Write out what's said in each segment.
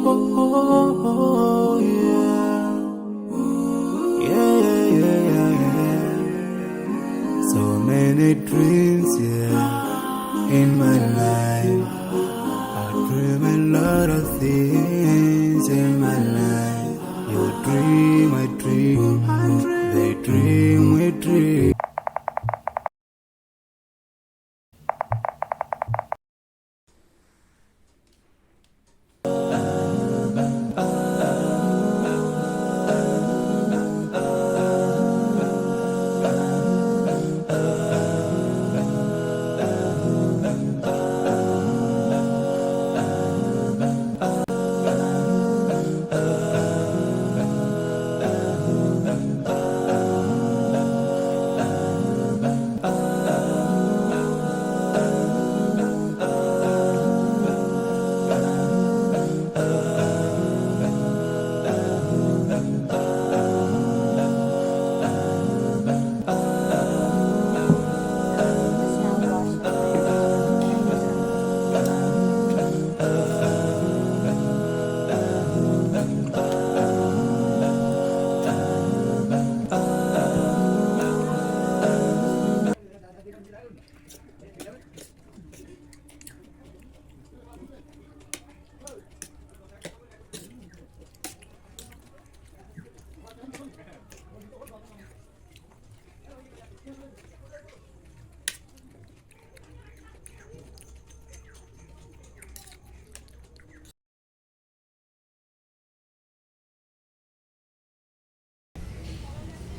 oh, yeah. Yeah, yeah, yeah, yeah. So many dreams, yeah, in my life. I dream a lot of things in my life. You dream, I dream, they dream, we dream.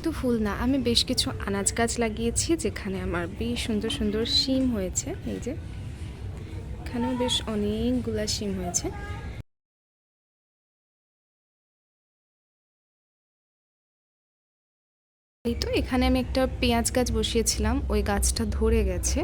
তো ফুল না, আমি বেশ কিছু আনাজ গাছ লাগিয়েছি যেখানে আমার বেশ সুন্দর সুন্দর শিম হয়েছে। এই যে এখানেও বেশ অনেকগুলা শিম হয়েছে। এই তো এখানে আমি একটা পেঁয়াজ গাছ বসিয়েছিলাম, ওই গাছটা ধরে গেছে।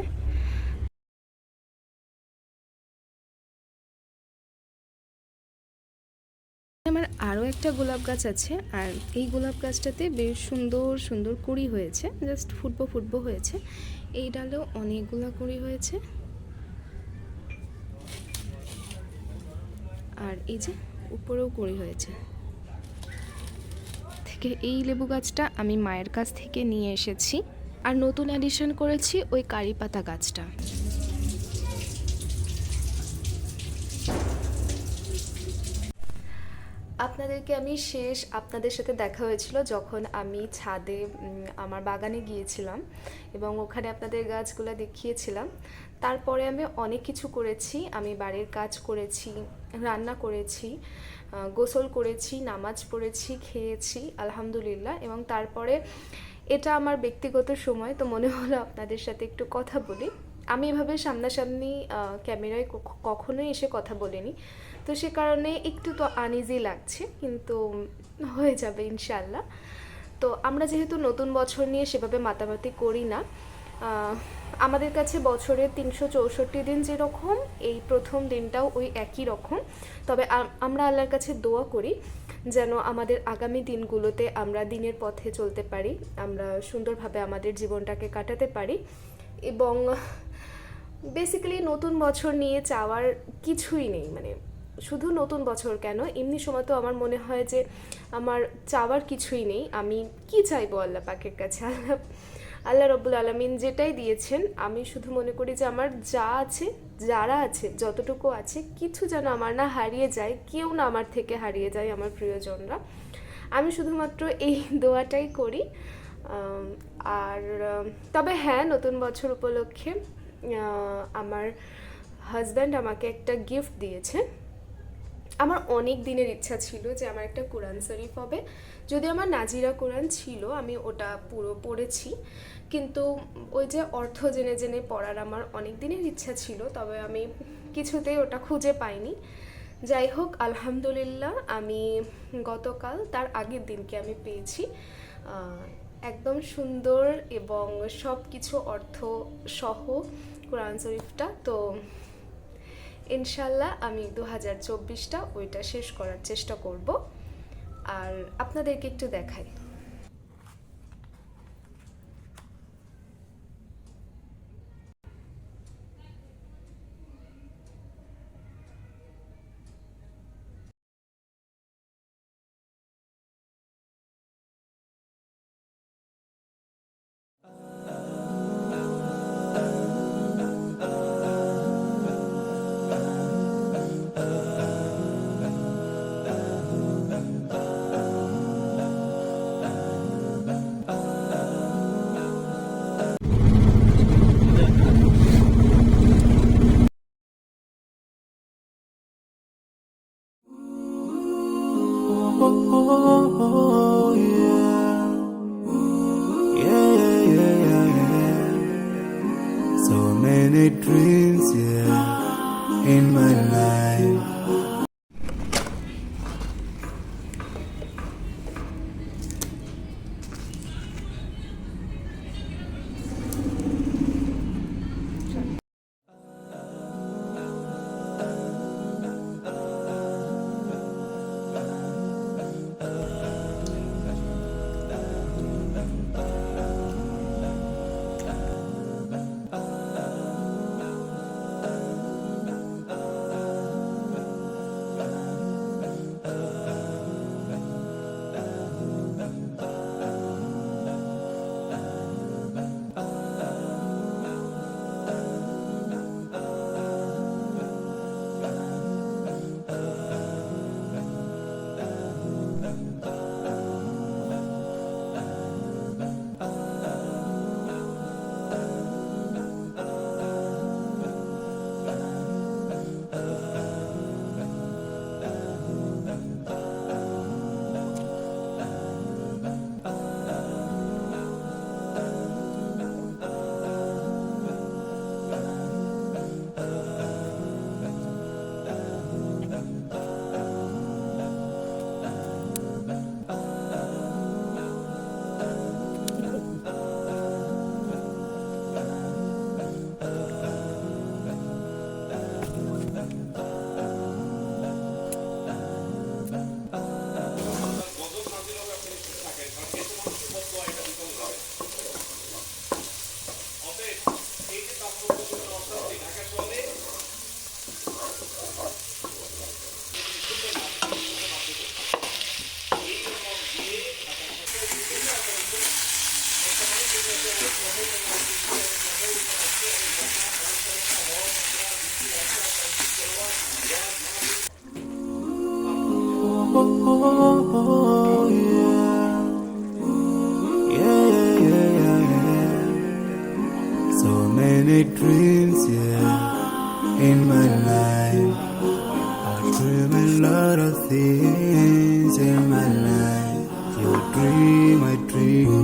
আমার আরও একটা গোলাপ গাছ আছে, আর এই গোলাপ গাছটাতে বেশ সুন্দর সুন্দর কুঁড়ি হয়েছে, জাস্ট ফুটবো ফুটবো হয়েছে। এই ডালেও অনেকগুলা কুঁড়ি হয়েছে, আর এই যে উপরেও কুঁড়ি হয়েছে। থেকে এই লেবু গাছটা আমি মায়ের কাছ থেকে নিয়ে এসেছি, আর নতুন অ্যাডিশন করেছি ওই কারি পাতা গাছটা। আপনাদেরকে আমি আপনাদের সাথে দেখা হয়েছিল যখন আমি ছাদে আমার বাগানে গিয়েছিলাম এবং ওখানে আপনাদের গাছগুলো দেখিয়েছিলাম। তারপরে আমি অনেক কিছু করেছি, আমি বাড়ির কাজ করেছি, রান্না করেছি, গোসল করেছি, নামাজ পড়েছি, খেয়েছি আলহামদুলিল্লাহ। এবং তারপরে এটা আমার ব্যক্তিগত সময়, তো মনে হলো আপনাদের সাথে একটু কথা বলি। আমি এভাবে সামনাসামনি ক্যামেরায় কখনোই এসে কথা বলিনি, তো সে কারণে একটু তো আনইজি লাগছে, কিন্তু হয়ে যাবে ইনশাল্লাহ। তো আমরা যেহেতু নতুন বছর নিয়ে সেভাবে মাতামাতি করি না, আমাদের কাছে বছরের 364 দিন যেরকম, এই প্রথম দিনটাও ওই একই রকম। তবে আমরা আল্লাহর কাছে দোয়া করি যেন আমাদের আগামী দিনগুলোতে আমরা দিনের পথে চলতে পারি, আমরা সুন্দরভাবে আমাদের জীবনটাকে কাটাতে পারি। এবং বেসিক্যালি নতুন বছর নিয়ে চাওয়ার কিছুই নেই, মানে শুধু নতুন বছর কেন, এমনি সময় তো আমার মনে হয় যে আমার চাওয়ার কিছুই নেই। আমি কি চাইবো আল্লাহ পাকের কাছে? আল্লাহ রব্বুল আলামিন যেটাই দিয়েছেন, আমি শুধু মনে করি যে আমার যা আছে, যারা আছে, যতটুকু আছে, কিছু যেন আমার না হারিয়ে যায়, কেউ না আমার থেকে হারিয়ে যায়, আমার প্রিয়জনরা। আমি শুধুমাত্র এই দোয়াটাই করি। আর তবে হ্যাঁ, নতুন বছর উপলক্ষে আমার হাজব্যান্ড আমাকে একটা গিফট দিয়েছে। আমার অনেক দিনের ইচ্ছা ছিল যে আমার একটা কোরআন শরীফ হবে। যদি আমার নাজিরা কোরআন ছিল, আমি ওটা পুরো পড়েছি, কিন্তু ওই যে অর্থ জেনে জেনে পড়ার আমার অনেক দিনের ইচ্ছা ছিল, তবে আমি কিছুতেই ওটা খুঁজে পাইনি। যাই হোক, আলহামদুলিল্লাহ আমি গতকাল তার আগের দিনকে আমি পেয়েছি একদম সুন্দর এবং সব কিছু অর্থ সহ কোরআন শরীফটা। তো ইনশাল্লাহ আমি 2024টা ওইটা শেষ করার চেষ্টা করব, আর আপনাদেরকে একটু দেখাই। oh, yeah. Yeah, yeah, yeah, yeah. So many dreams, yeah, in my life. Oh, yeah. Yeah, yeah, yeah, yeah. So many dreams, yeah, in my life. I dream a lot of things in my life. You dream, I dream.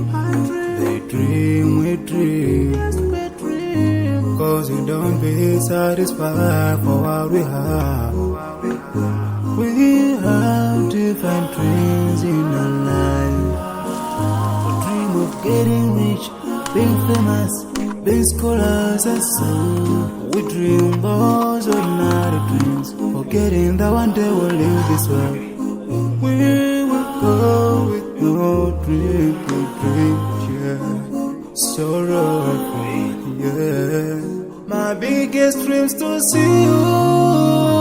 They dream, we dream. Cause we don't be satisfied for what we have. We have different dreams in our life. We dream of getting rich, being famous, being scholars and so. We dream those ordinary dreams, forgetting that one day we'll leave this world. We will go with no dream, yeah. Sorrowful, yeah. My biggest dreams to see you.